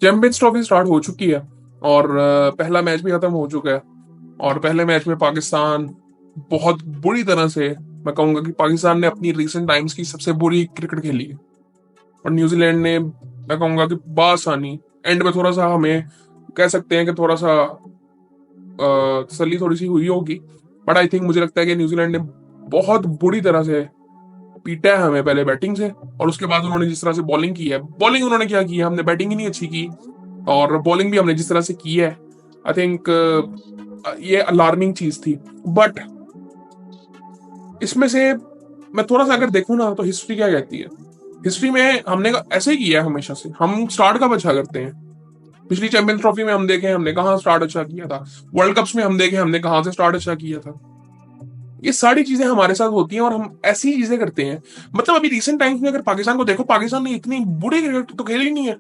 Champions trophy start हो चुकी है और पहला मैच भी खत्म हो चुका है। और पहले मैच में पाकिस्तान बहुत बुरी तरह से, मैं कहूंगा कि पाकिस्तान ने अपनी रिसेंट टाइम्स की सबसे बुरी क्रिकेट खेली है। और न्यूजीलैंड ने, मैं कहूंगा कि बासानी एंड में थोड़ा सा हमें कह सकते हैं कि थोड़ा सा तसल्ली थोड़ी सी हुई होगी। बट आई थिंक मुझे लगता है कि न्यूजीलैंड ने बहुत बुरी तरह से पीटा है हमें पहले बैटिंग से। और उसके बाद उन्होंने जिस तरह से बॉलिंग की है, बॉलिंग उन्होंने क्या की है, हमने बैटिंग ही नहीं अच्छी की। और बॉलिंग भी हमने जिस तरह से की है, आई थिंक ये अलार्मिंग चीज थी। बट इसमें से मैं थोड़ा सा अगर देखूं ना, तो हिस्ट्री क्या कहती है। हिस्ट्री में हमने ऐसे ही किया है हमेशा से, हम स्टार्ट कब अच्छा करते हैं। पिछली चैंपियंस ट्रॉफी में हम देखें हमने कहाँ स्टार्ट अच्छा किया था, वर्ल्ड कप्स में हम देखें हमने कहाँ से स्टार्ट अच्छा किया था। ये सारी चीजें हमारे साथ होती हैं और हम ऐसी चीजें करते हैं। मतलब अभी रिसेंट टाइम्स में अगर पाकिस्तान को देखो, पाकिस्तान ने इतनी बुरी क्रिकेट तो खेली ही नहीं है।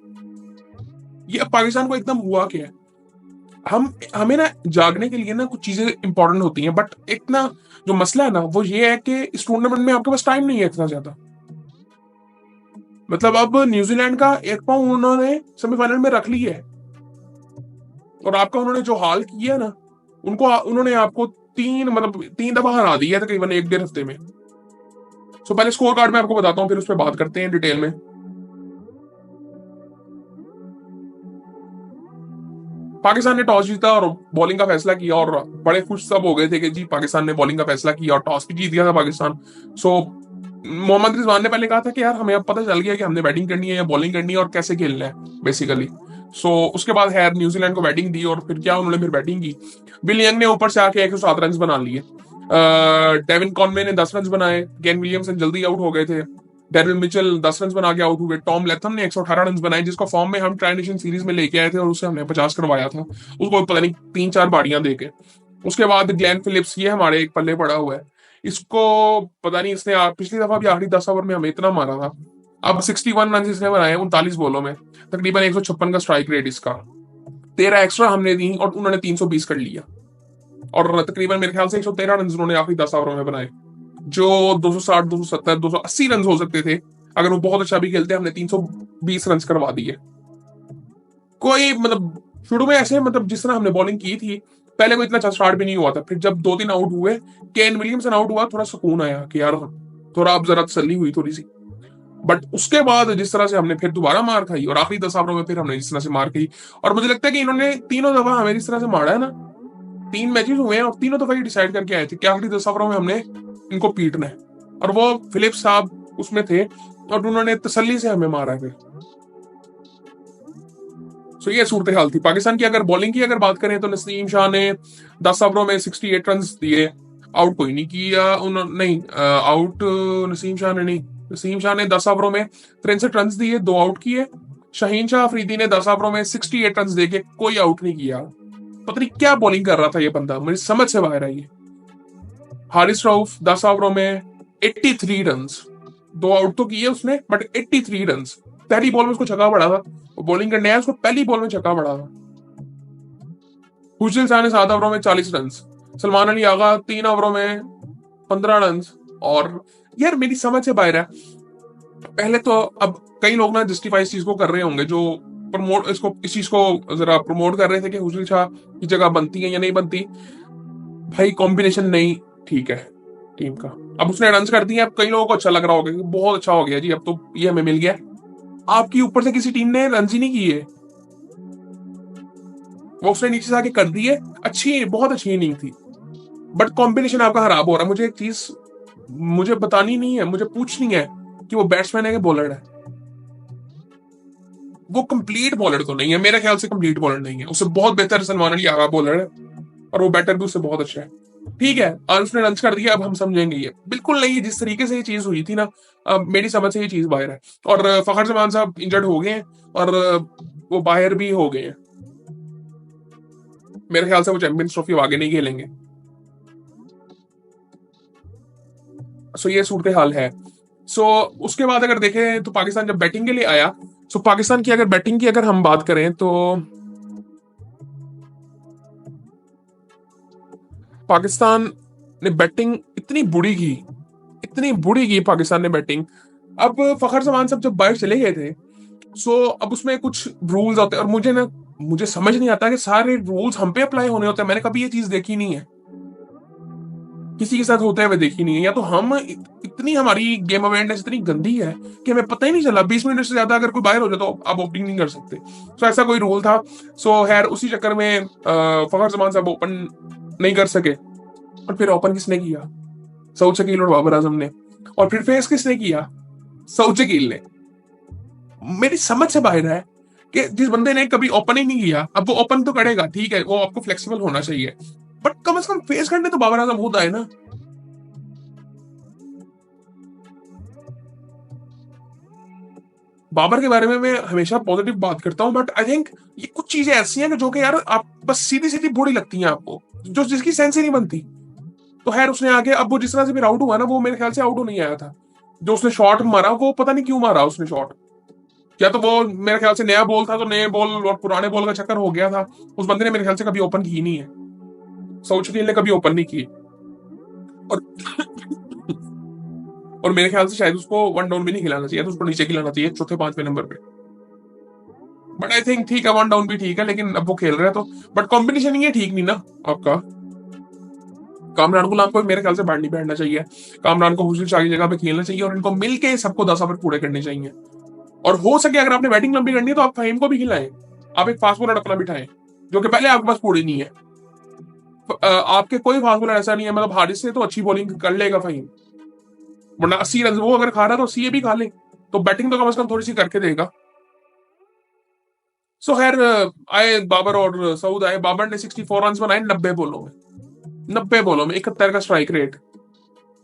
ये अब पाकिस्तान को एकदम हुआ क्या है। हम हमें ना जागने के लिए ना कुछ चीजें इंपॉर्टेंट होती हैं, बट एक ना जो मसला है ना वो ये है कि इस टूर्नामेंट में आपके पास टाइम नहीं है इतना ज्यादा। मतलब अब न्यूजीलैंड का एक पाँव उन्होंने सेमीफाइनल में रख लिया है। और आपका उन्होंने जो हाल किया ना, उनको उन्होंने आपको तीन दफा हरा दिया था तकरीबन एक डेढ़ हफ्ते में। सो पहले स्कोर कार्ड में आपको बताता हूँ, फिर उस पर बात करते हैं डिटेल में। पाकिस्तान ने टॉस जीता और बॉलिंग का फैसला किया, और बड़े खुश सब हो गए थे कि जी पाकिस्तान ने बॉलिंग का फैसला किया और टॉस भी जीत गया था पाकिस्तान। सो मोहम्मद रिजवान ने पहले कहा था कि यार हमें अब पता चल गया कि हमने बैटिंग करनी है या बॉलिंग करनी है और कैसे खेलना है बेसिकली। सो उसके बाद खैर न्यूजीलैंड को बैटिंग दी और फिर क्या उन्होंने फिर बैटिंग की। विल यंग ने ऊपर से आके 107 रन बना लिए। डेविन कॉनवे ने 10 रन बनाए, केन विलियमसन जल्दी आउट हो गए थे। डेरिल मिचेल 10 रन बना के आउट हुए। टॉम लेथम ने 118 रन बनाए, जिसको फॉर्म में हम ट्राई नेशन सीरीज में लेके आए थे और उससे हमने 50 करवाया था, उसको पता नहीं 3-4 बाड़ियां देके। उसके बाद ग्लेन फिलिप्स, ये हमारे एक पल्ले पड़ा हुआ है। इसको पता नहीं, इसने पिछली दफा भी आखिरी 10 ओवर में हमें इतना मारा था। अब 61 रन इसने बनाए 39 बॉलों में, तकरीबन 156 का स्ट्राइक रेट इसका। 13 एक्स्ट्रा हमने दी और उन्होंने 320 कर लिया। और तकरीबन मेरे ख्याल से 113 रन उन्होंने आखिरी 10 ओवरों में बनाए, जो 260, 270, 280 रन हो सकते थे अगर वो बहुत अच्छा भी खेलते। हमने 320 रन करवा दिए। कोई मतलब शुरू में ऐसे, मतलब जिस तरह हमने बॉलिंग की थी, पहले कोई इतना अच्छा स्टार्ट भी नहीं हुआ था। फिर जब 2-3 आउट हुए, केन विलियमसन आउट हुआ, थोड़ा सुकून आया कि यार थोड़ा अब जरा तसल्ली हुई थोड़ी सी। बट उसके बाद जिस तरह से हमने फिर दोबारा मार खाई और आखिरी 10 ओवरों में फिर हमने जिस तरह से मार खाई। और मुझे लगता है कि इन्होंने तीनों दफा हमें जिस तरह से मारा है ना, 3 मैचेस हुए हैं और तीनों दफा ये डिसाइड करके आए थे कि आखिरी 10 ओवरों में हमने इनको पीटना है। और वो फिलिप्स साहब उसमें थे और उन्होंने तसल्ली से हमें मारा फिर। सो ये सूरत हाल थी पाकिस्तान की। अगर बॉलिंग की अगर बात करें तो नसीम शाह ने 10 ओवरों में 68 रन दिए। आउट कोई नहीं किया उन्होंने, नहीं आउट नसीम शाह ने नहीं। नसीम शाह ने 10 ओवरों में 63 रन दिए, 2 आउट किए। शाहीन शाह अफरीदी ने 10 ओवरों में 68 रन देके कोई आउट नहीं किया। पता नहीं क्या बॉलिंग कर रहा था ये बंदा, मेरी समझ से बाहर है ये। हारिस रऊफ 10 ओवरों में 83 रन, 2 आउट तो किए उसने बट 83 रन। पहली बॉल में उसको छक्का पड़ा था, वो बॉलिंग करने आया, उसको पहली बॉल में छक्का पड़ा था। खुशदिल शाह ने 7 ओवरों में 40 रन। सलमान अली आगा 3 ओवरों में 15 रन। और यार मेरी समझ से बाहर है। पहले तो अब कई लोग ना जस्टिफाई इस चीज को कर रहे होंगे, जो प्रमोट इसको इस चीज को जरा प्रमोट कर रहे थे कि हुजूर शाह की जगह बनती है या नहीं बनती। भाई कॉम्बिनेशन नहीं ठीक है टीम का। अब उसने रन कर दिए, अब कई लोगों को अच्छा लग रहा होगा कि बहुत अच्छा हो गया जी, अब तो ये हमें मिल गया। आपकी ऊपर से किसी टीम ने रन ही नहीं किए, वो उसने नीचे से आके कर दिए। अच्छी, बहुत अच्छी इनिंग थी, बट कॉम्बिनेशन आपका खराब हो रहा है। मुझे एक चीज मुझे बतानी नहीं है, मुझे पूछनी है कि वो बैट्समैन है कि बॉलर है। वो कंप्लीट बॉलर तो नहीं है, मेरे ख्याल से कंप्लीट बॉलर नहीं है। उससे बहुत बेहतर सलमान अली आगा बॉलर है और वो बैटर भी उससे बहुत अच्छा है। ठीक है, और उसने रन कर दिया, अब हम समझेंगे। ये बिल्कुल नहीं, जिस तरीके से ये चीज हुई थी ना, मेरी समझ से ये चीज बाहर है। और फखर जमान साहब इंजर्ड हो गए हैं और वो बाहर भी हो गए हैं। मेरे ख्याल से वो चैंपियंस ट्रॉफी आगे नहीं खेलेंगे। सो ये सूरत हाल है। सो उसके बाद अगर देखें तो पाकिस्तान जब बैटिंग के लिए आया, सो पाकिस्तान की अगर बैटिंग की अगर हम बात करें तो पाकिस्तान ने बैटिंग इतनी बुरी की, इतनी बुरी की पाकिस्तान ने बैटिंग। अब फखर जमान साहब जब बाहर चले गए थे, सो अब उसमें कुछ रूल्स होते हैं और मुझे समझ नहीं आता कि सारे रूल्स हम पे अप्लाई होने होते हैं। मैंने कभी ये चीज देखी नहीं है, किसी के साथ होते हुए देखी नहीं है। या तो इतनी हमारी गेम अवेयरनेस इतनी गंदी है कि हमें पता ही नहीं चला, 20 मिनट से ज्यादा अगर कोई बाहर हो जाए तो आप ओपनिंग नहीं कर सकते। सो ऐसा कोई रूल था। सो खैर उसी चक्कर में फखर जमान साहब ओपन नहीं कर सके। और फिर ओपन किसने किया? सऊद शकील और बाबर आजम ने। और फिर फेस किसने किया? सऊद शकील ने। मेरी समझ से बाहर है कि जिस बंदे ने कभी ओपन ही नहीं किया, अब वो ओपन तो करेगा, ठीक है, वो आपको फ्लेक्सिबल होना चाहिए, बट कम से कम फेस करने तो बाबर आजम खुद आए ना। बाबर के बारे में मैं हमेशा पॉजिटिव बात करता हूँ, बट आई थिंक ये कुछ चीजें ऐसी हैं कि जो कि यार आप बस सीधी सीधी बुरी लगती हैं आपको, जो जिसकी सेंस ही नहीं बनती। तो खैर उसने आगे, अब वो जिस तरह से फिर आउट हुआ ना, वो मेरे ख्याल से आउट नहीं आया था। जो उसने शॉट मारा वो पता नहीं क्यों मारा उसने शॉट। या तो वो मेरे ख्याल से नया बॉल था, तो नए बॉल और पुराने बॉल का चक्कर हो गया था। उस बंदे ने मेरे ख्याल से कभी ओपन की नहीं है। सऊद शकील ने कभी ओपन नहीं की। और और मेरे ख्याल से शायद उसको वन डाउन भी नहीं खिलाना चाहिए, तो उसको नीचे खिलाना चाहिए चौथे पांचवें नंबर पे। बट आई थिंक ठीक है, वन डाउन भी ठीक है, लेकिन अब वो खेल रहे हैं तो। बट कॉम्बिनेशन ये ठीक नहीं ना आपका। कामरान गुलाम को मेरे ख्याल से बाहर नहीं बैठना चाहिए। कामरान को हुसैन शाह की जगह पे खेलना चाहिए और इनको मिलके सबको 10 ओवर पूरे करने चाहिए। और हो सके अगर आपने बैटिंग लंबी करनी है तो आप फहीम को भी खिलाएं। आप एक फास्ट बॉलर अपना बिठाएं, जो कि पहले आपके पास पूरी नहीं है। आपके कोई फास्ट बॉलर ऐसा नहीं है, मतलब हारिस से तो अच्छी बॉलिंग कर लेगा फहीम, वरना 80 रन वो अगर खा रहा है तो 80 ये भी खा ले। तो बैटिंग तो कम से कम थोड़ी सी करके देगा। सो खैर आए बाबर और सऊद आए। बाबर ने 64 रन बनाए 90 बॉलों में। 90 बॉलों में 71 का स्ट्राइक रेट।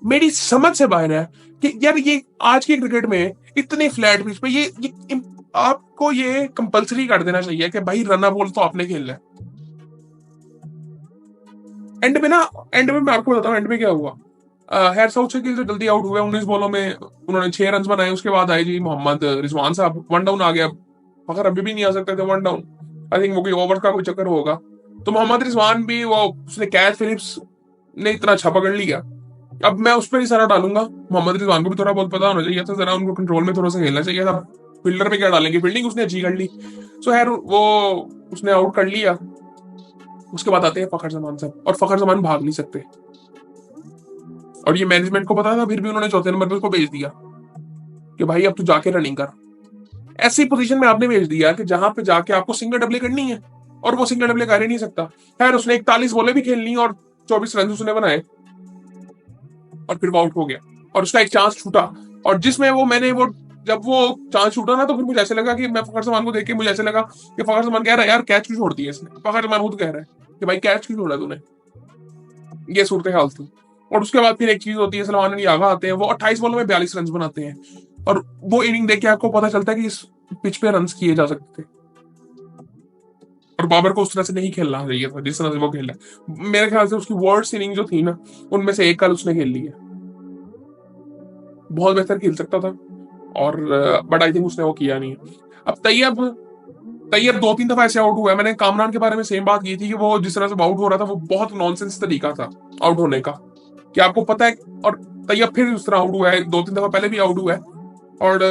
मेरी समझ से बाहर है कि यार ये आज की क्रिकेट में इतने फ्लैट पिच पे आपको ये कंपलसरी कर देना चाहिए कि भाई रन बॉल तो आपने खेलना है। एंड में ना, एंड में मैं आपको बताता हूँ एंड में क्या हुआ। खैर सऊद शकील से जल्दी आउट हुए 19 बॉलों में। उन्होंने 6 रन बनाए। उसके बाद आए जी मोहम्मद रिजवान साहब, वन डाउन आ गया। मगर अभी भी नहीं आ सकते थे वन डाउन। आई थिंक वो कोई ओवर का कोई चक्कर होगा। तो मोहम्मद रिजवान भी वो उसने कैच फिलिप्स ने इतना अच्छा पकड़ लिया। अब मैं उस पर ही सारा डालूंगा। मोहम्मद रिजवान को भी थोड़ा बहुत पता होना चाहिए था, जरा उनको कंट्रोल में थोड़ा सा खेलना चाहिए था। फील्डर पे क्या डालेंगे, फील्डिंग उसने अच्छी कर ली। सो खैर वो उसने आउट कर लिया। उसके बाद आते हैं फखर जमान साहब, और फखर जमान भाग नहीं सकते। और ये मैनेजमेंट को पता था, फिर भी उन्होंने चौथे नंबर पे उसको भेज दिया कि भाई अब तू जाके रनिंग कर। ऐसी पोजीशन में आपने भेज दिया कि जहां पे जाके आपको सिंगल डबले करनी है, और वो सिंगल डबले कर ही नहीं सकता। खैर उसने 41 बॉलें भी खेलनी और 24 रन उसने बनाए, और फिर वो आउट हो गया। और उसका एक चांस छूटा, और जिसमें वो जब वो चांस छूटा ना, तो फिर मुझे ऐसे लगा कि मैं फखर जमान को देख के मुझे ऐसे लगा कि फखर जमान कह रहा है यार कैच क्यों छोड़ दी है इसने। फखर जमान खुद कह रहा है कि भाई कैच क्यों छोड़ा तूने। ये सूरत हाल थी। और उसके बाद फिर एक चीज होती है, सलमान अली आगा आते हैं, वो 28 बॉलों में 42 रन बनाते हैं। और वो इनिंग देख के आपको पता चलता है कि इस पिच पे रन किए जा सकते थे। और बाबर को उस तरह से नहीं खेलना चाहिए था जिस तरह से वो खेला। मेरे ख्याल से उसकी वर्स्ट इनिंग जो थी ना, उनमें से एक कल उसने खेल ली है। बहुत बेहतर खेल सकता था, और बट आई थिंक उसने वो किया नहीं है। अब तैयब तैयब 2-3 दफा ऐसे आउट हुआ है। मैंने कामरान के बारे में सेम बात की थी कि वो जिस तरह से आउट हो रहा था वो बहुत नॉनसेंस तरीका था आउट होने का, कि आपको पता है। और तैयब फिर उस तरह आउट हुआ है, 2-3 दफा पहले भी आउट हुआ है। और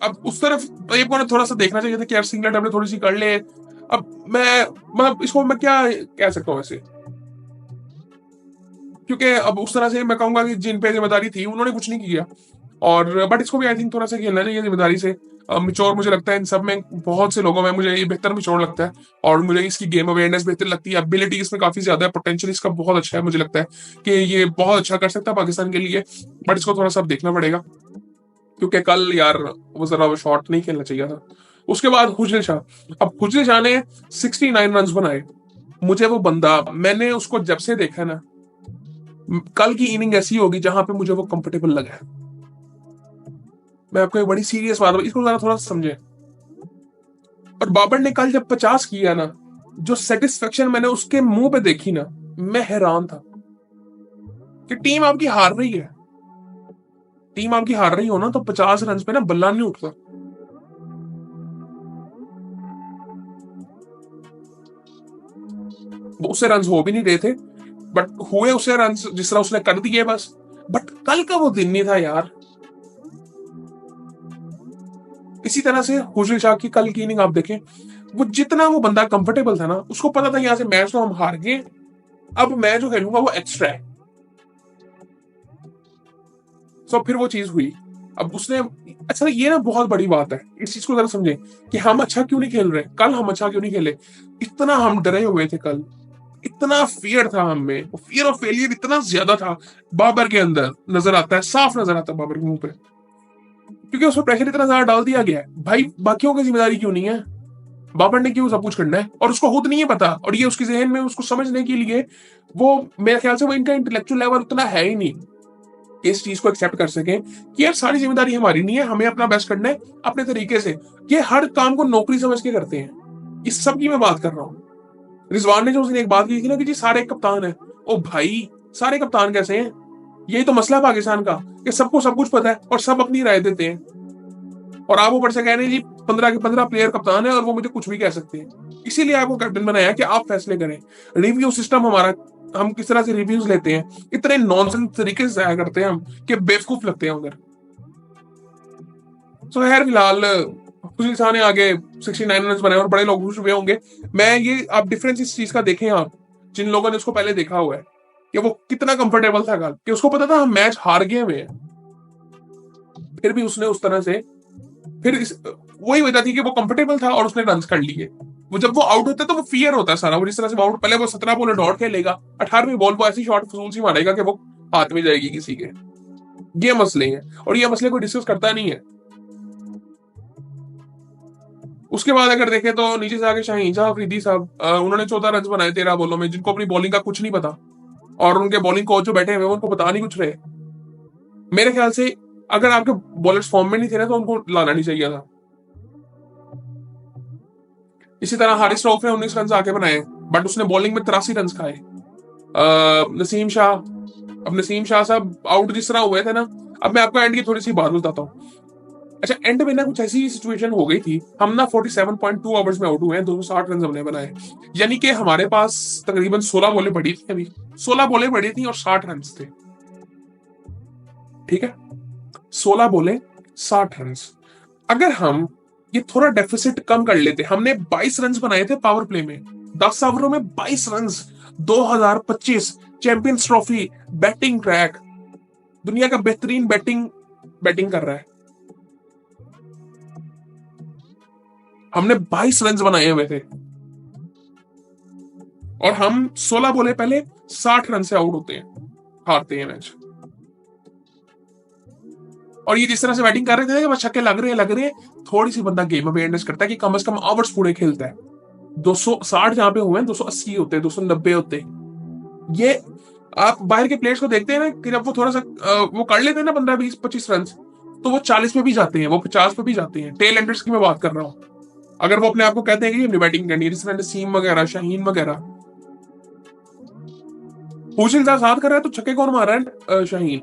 अब उस तरफ तैयब को थोड़ा सा देखना चाहिए था कि यार सिंगल डबल थोड़ी सी कर ले। अब मैं मतलब इसको मैं क्या कह सकता हूँ ऐसे, क्योंकि अब उस तरह से मैं कहूंगा कि जिन पे जिम्मेदारी थी उन्होंने कुछ नहीं किया। और बट इसको भी आई थिंक थोड़ा सा खेलना चाहिए जिम्मेदारी से। मिचोर मुझे लगता है इन सब में, बहुत से लोगों में मुझे ये बेहतर मिचोर लगता है। और मुझे इसकी गेम अवेयरनेस बेहतर लगती है, एबिलिटी इसमें काफी ज्यादा है, पोटेंशियल इसका बहुत अच्छा है। मुझे लगता है कि ये बहुत अच्छा कर सकता है पाकिस्तान के लिए। बट इसको थोड़ा सा देखना पड़ेगा, क्योंकि कल यार वो जरा वो शॉट नहीं खेलना चाहिए था। उसके बाद खुजल शाह। अब खुजल शाह ने 69 रन बनाए। मुझे वो बंदा, मैंने उसको जब से देखा ना, कल की इनिंग ऐसी होगी जहां पे मुझे वो कंफर्टेबल लगा है। मैं आपको एक बड़ी सीरियस बात, इसको जरा थोड़ा समझे। और बाबर ने कल जब 50 किया ना, जो सेटिस्फेक्शन मैंने उसके मुंह पे देखी ना, मैं हैरान था कि टीम आपकी हार रही है। टीम आपकी हार रही हो ना, तो 50 रन पे ना बल्ला नहीं उठता। वो उससे रन हो भी नहीं रहे थे, बट हुए उससे रन जिस तरह उसने कर दिए बस। बट कल का वो दिन नहीं था यार। इसी तरह से खुशल शाह की कल की इनिंग आप देखें, वो जितना वो बंदा कंफर्टेबल था ना, उसको पता था यहाँ से मैच तो हम हार गए, अब मैं जो खेलूंगा वो एक्स्ट्रा है। तो फिर वो चीज हुई। अब उसने, अच्छा ये ना बहुत बड़ी बात है, इस चीज को जरा समझे कि हम अच्छा क्यों नहीं खेल रहे, कल हम अच्छा क्यों नहीं खेले। इतना हम डरे हुए थे कल, इतना फियर था हम में, फियर ऑफ फेलियर इतना ज्यादा था बाबर के अंदर, नजर आता है, साफ नजर आता है बाबर के मुंह पे, क्योंकि उसमें प्रेशर इतना ज्यादा डाल दिया गया है। भाई बाकियों की जिम्मेदारी क्यों नहीं है, बाबर ने क्यों सब कुछ करना है, और उसको खुद नहीं है पता, और ये उसके जहन में उसको समझने के लिए वो, मेरे ख्याल से वो इनका इंटेलेक्चुअल लेवल उतना है ही नहीं कि इस चीज को एक्सेप्ट कर सके कि यार सारी जिम्मेदारी हमारी नहीं है, हमें अपना बेस्ट करना है अपने तरीके से। ये हर काम को नौकरी समझ के करते हैं, इस सब की मैं बात कर रहा हूँ। रिजवान ने जो उसने एक बात की थी ना कि जी सारे कप्तान है, ओ भाई सारे कप्तान कैसे हैं, यही तो मसला है पाकिस्तान का कि सबको सब कुछ पता है और सब अपनी राय देते हैं, और आप ऊपर से कह रहे हैं जी 15 के 15 प्लेयर कप्तान है और वो मुझे कुछ भी कह सकते हैं, इसीलिए आपको कैप्टन बनाया कि आप फैसले करें। रिव्यू सिस्टम हमारा, हम किस तरह से रिव्यूज लेते हैं, इतने नॉनसेंस तरीके से जाया करते हैं हम कि बेवकूफ लगते हैं उधर। तो खैर फिलहाल खुशी शाह ने आगे 69 रन बनाए और बड़े लोग खुश हुए होंगे। मैं ये आप डिफरेंस इस चीज का देखें, आप जिन लोगों ने उसको पहले देखा हुआ है कि वो कितना कंफर्टेबल था कल, कि उसको पता था हम मैच हार गए हुए हैं, फिर भी उसने उस तरह से, फिर वही वजह थी कि वो कंफर्टेबल था और उसने रन कर लिए। वो जब वो आउट होता है तो वो फियर होता है सारा, वो जिस तरह से आउट, पहले वो 17 बॉल डॉट खेलेगा, 18वीं बॉल को ऐसी शॉट फजूल सी मारेगा कि वो हाथ में जाएगी किसी के। ये मसले हैं और ये मसले कोई डिस्कस करता नहीं है। उसके बाद अगर देखें तो नीचे से आगे शाहीन शाह अफरीदी साहब, उन्होंने 14 रन बनाए 13 बॉलों में, जिनको अपनी बॉलिंग का कुछ नहीं पता, और उनके बॉलिंग कोच जो बैठे हुए उनको बता नहीं कुछ रहे। मेरे ख्याल से अगर आपके बॉलर्स फॉर्म में नहीं थे ना तो उनको लाना नहीं चाहिए था। इसी तरह हारिस रऊफ ने 19 रन आके बनाए, बट उसने बॉलिंग में 83 रन खाए। नसीम शाह, अब नसीम शाह साहब आउट जिस तरह हुए थे ना, अब मैं आपको एंड की थोड़ी सी बात बताता हूँ। अच्छा एंड में ना कुछ ऐसी सिचुएशन हो गई थी, हम ना 47.2 ओवर्स में आउट हुए हैं, 260 रन हमने बनाए, यानी कि हमारे पास तकरीबन 16 बॉलें पड़ी थी, अभी 16 बॉलें पड़ी थी और 60 रन थे। ठीक है, 16 बॉलें 60 रन। अगर हम ये थोड़ा डेफिसिट कम कर लेते, हमने 22 रन बनाए थे पावर प्ले में, 10 ओवरों में 22 run, 2025 champions trophy batting track, दुनिया का बेहतरीन बैटिंग कर रहा है, हमने 22 रन बनाए हुए थे और हम 16 बोले पहले 60 रन से आउट होते हैं, हारते हैं मैच। और ये जिस तरह से बैटिंग कर रहे थे कि बस छक्के लग रहे हैं, थोड़ी सी बंदा गेम में अवेयरनेस करता है कि कम से कम ओवर्स पूरे खेलता है। 260 जहां पे हुए हैं 280 होते हैं, 290 होते हैं। ये आप बाहर के प्लेयर्स को देखते हैं ना कि जब वो थोड़ा सा वो कर लेते हैं ना 15 20 25 रन, तो वो 40 पे भी जाते हैं, वो 50 पे भी जाते हैं। टेल एंडर्स की मैं बात कर रहा हूँ, अगर वो अपने आप को कहते हैं कि हमने बैटिंग करनी है, जिस तरह नसीम वगैरह, शाहीन वगैरह। हुशिल साथ कर रहा है तो छक्के कौन मार रहा है? शाहीन।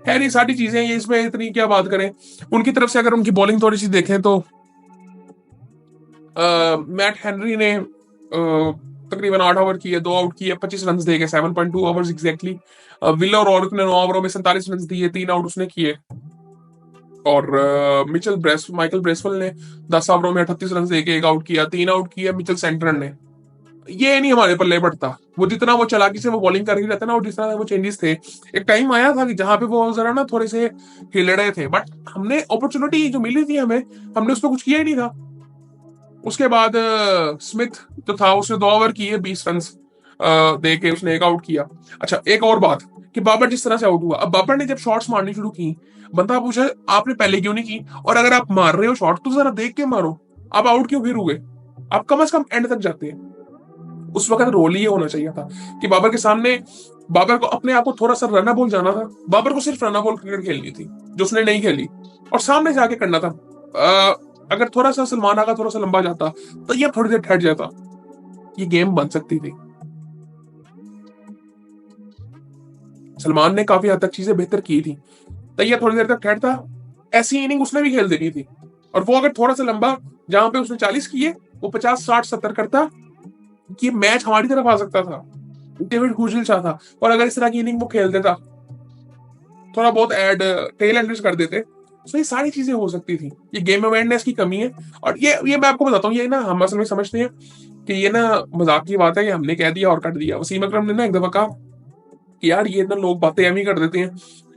खैर ये सारी चीजें, ये इसमें इतनी क्या बात करें। उनकी तरफ से अगर उनकी बॉलिंग थोड़ी सी देखें तो मैट हेनरी ने तकरीबन 8 ओवर किए, 2 आउट किए, 25 रन दे गए, 7.2 ओवर्स एग्जैक्टली। विलर और ने 9 ओवरों में 47 रन दिए, 3 आउट उसने किए। और माइकल ब्रेसवेल ने 10 ओवरों में 38 रन देके 1 आउट किया, 3 आउट किया मिचेल सेंटनर ने। ये नहीं हमारे पल्ले पड़ता, वो जितना वो चालाकी से वो बॉलिंग कर ही रहता ना, और जिस तरह वो चेंजेस थे। एक टाइम आया था कि जहां पे वो जरा ना थोड़े से हिल रहे थे, बट हमने अपॉर्चुनिटी जो मिली थी हमें, हमने उस पर कुछ किया ही नहीं था। उसके बाद स्मिथ जो था उसने 2 ओवर किए, 20 रन दे के उसने 1 आउट किया। अच्छा एक और बात कि बाबर जिस तरह से आउट हुआ, अब बाबर ने जब शॉट्स मारनी शुरू की, बंदा पूछा आपने पहले क्यों नहीं की, और अगर आप मार रहे हो शॉट तो जरा देख के मारो, आप आउट क्यों फिर हुए, आप कम से कम एंड तक जाते हैं। उस वक्त रोल ये होना चाहिए था कि बाबर के सामने, बाबर को अपने आप को थोड़ा सा रना बॉल जाना था, बाबर को सिर्फ रना बॉल क्रिकेट खेलनी थी जो उसने नहीं खेली, और सामने जाके करना था। अगर थोड़ा सा सलमान आगा थोड़ा सा लंबा जाता तो ये थोड़ी देर ठहर जाता, ये गेम बन सकती थी। सलमान ने काफी हद तक चीजें बेहतर की थी, तो ये थोड़ी देर तक ठहरता, ऐसी इनिंग उसने भी खेल देनी थी। और वो अगर थोड़ा सा लंबा, जहां पे उसने 40 किए वो 50 60 70 करता, ये मैच हमारी तरफ आ सकता था। डेविड हुजिल चाह था, और अगर इस तरह की इनिंग वो खेल देता थोड़ा बहुत ऐड टेल एंडर्स कर देते, तो ये सारी चीजें हो सकती थी। ये गेम अवेयरनेस की कमी है। और ये मैं आपको बताता हूँ, ये ना हम असल में समझते हैं कि ये ना मजाक की बात है, ये हमने कह दिया और कर दिया। वसीम अकरम ने ना एक दफा कहा कि यार ये ना लोग बातें एम ही कर देते हैं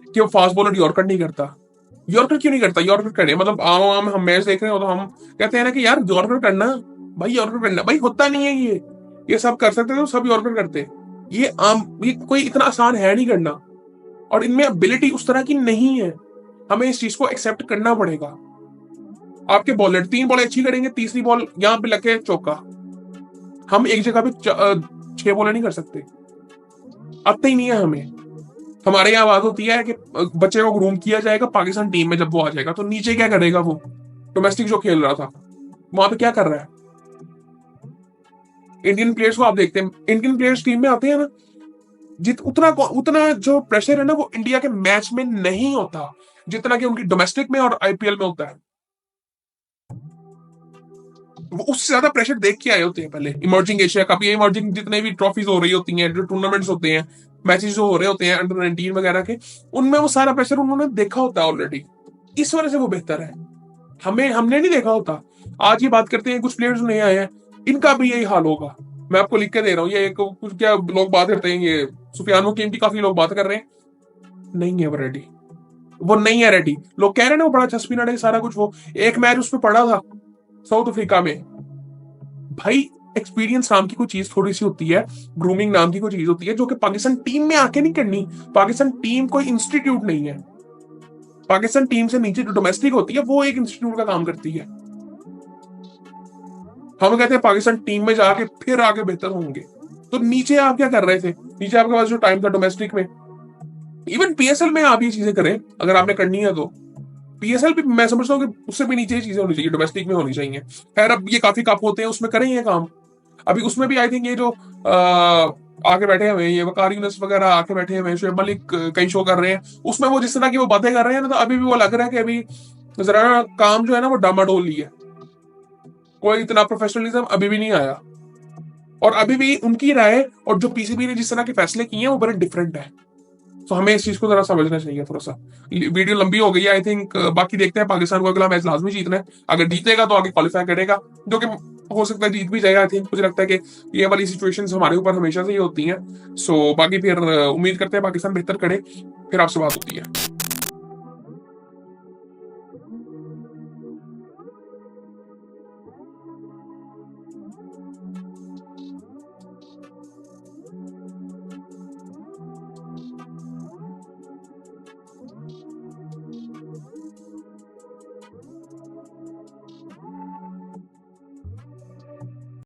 कि वो फास्ट बॉलर यॉर्कर नहीं करता। यॉर्कर क्यों नहीं करता? यॉर्कर करे, मतलब आम आम हम मैच देख रहे हो तो हम कहते हैं ना कि यार यॉर्कर करना, भाई यॉर्कर करना, भाई होता नहीं है ये सब कर सकते थे तो सब यॉर्कर करते। ये आम, ये कोई इतना आसान है नहीं करना, और इनमें एबिलिटी उस तरह की नहीं है। हमें इस चीज को एक्सेप्ट करना पड़ेगा। आपके बॉलर 3 बॉल अच्छी करेंगे, तीसरी बॉल यहाँ पे लगे चौका। हम एक जगह पे 6 बॉलें नहीं कर सकते, आते ही नहीं है हमें। हमारे यहाँ बात होती है कि बच्चे को ग्रूम किया जाएगा पाकिस्तान टीम में, जब वो आ जाएगा तो नीचे क्या करेगा? वो डोमेस्टिक जो खेल रहा था वहां पे क्या कर रहा है? इंडियन प्लेयर्स को आप देखते हैं, इंडियन प्लेयर्स टीम में आते हैं ना, जित उतना उतना जो प्रेशर है ना वो इंडिया के मैच में नहीं होता जितना कि उनकी डोमेस्टिक में और आईपीएल में होता है। वो उससे ज्यादा प्रेशर देख के आए होते हैं पहले। इमर्जिंग एशिया कप, ये इमर्जिंग जितने भी ट्रॉफीज हो रही होती हैं, जो टूर्नामेंट्स होते हैं, मैचेस जो हो रहे होते हैं अंडर 19 वगैरह के, उनमें वो सारा प्रेशर उन्होंने देखा होता है ऑलरेडी। इस वजह से वो बेहतर है। हमने नहीं देखा होता। आज ये बात करते हैं, कुछ प्लेयर्स नहीं आए हैं, इनका भी यही हाल होगा। मैं आपको लिख के दे रहा हूँ, ये कुछ क्या लोग बात करते हैं, ये सुफियान वकीम की काफी लोग बात कर रहे हैं, नहीं है वो रेडी। वो नहीं है रेडी। लोग कह रहे हैं ना वो बड़ा अच्छा स्पिनर है सारा कुछ, वो एक मैच उसमें पड़ा था साउथ अफ्रीका में। भाई एक्सपीरियंस नाम की कोई चीज थोड़ी सी होती है, ग्रूमिंग नाम की कोई चीज होती है जो कि पाकिस्तान टीम में आके नहीं करनी। पाकिस्तान टीम कोई इंस्टीट्यूट नहीं है। पाकिस्तान टीम से नीचे जो डोमेस्टिक होती है वो एक इंस्टीट्यूट का काम करती है। हम कहते हैं पाकिस्तान टीम में जाके फिर आगे बेहतर होंगे, तो नीचे आप क्या कर रहे थे? नीचे आपके पास जो टाइम था डोमेस्टिक में, इवन पीएसएल में आप ये चीजें करें अगर आपने करनी है तो। पीएसएल भी मैं समझता हूँ कि उससे भी नीचे ही चीजें होनी चाहिए, डोमेस्टिक में होनी चाहिए। खैर अब ये काफी कप होते हैं, उसमें करें ये काम। अभी उसमें भी आई थिंक ये जो आके बैठे हुए हैं, ये वकार यूनिस वगैरह आके बैठे हुए हैं, शुएब मलिक कई शो कर रहे हैं, उसमें वो जिस तरह की वो बातें कर रहे हैं ना, तो अभी भी वो लग रहा है कि अभी जरा ना काम जो है ना वो डामाडोल ही है। कोई इतना प्रोफेशनलिज्म अभी भी नहीं आया, और अभी भी उनकी राय और जो पीसीबी ने जिस तरह के फैसले किए हैं वो बड़े डिफरेंट है। तो हमें इस चीज को जरा समझना चाहिए थोड़ा सा। वीडियो लंबी हो गई है आई थिंक, बाकी देखते हैं। पाकिस्तान को अगला मैच लाजमी जीतना है, अगर जीतेगा तो आगे क्वालिफाई करेगा, जो कि हो सकता है जीत भी जाएगा। आई थिंक मुझे लगता है कि ये वाली सिचुएशंस हमारे ऊपर हमेशा से ही होती हैं। सो बाकी फिर उम्मीद करते हैं पाकिस्तान बेहतर करे, फिर आपसे बात होती है।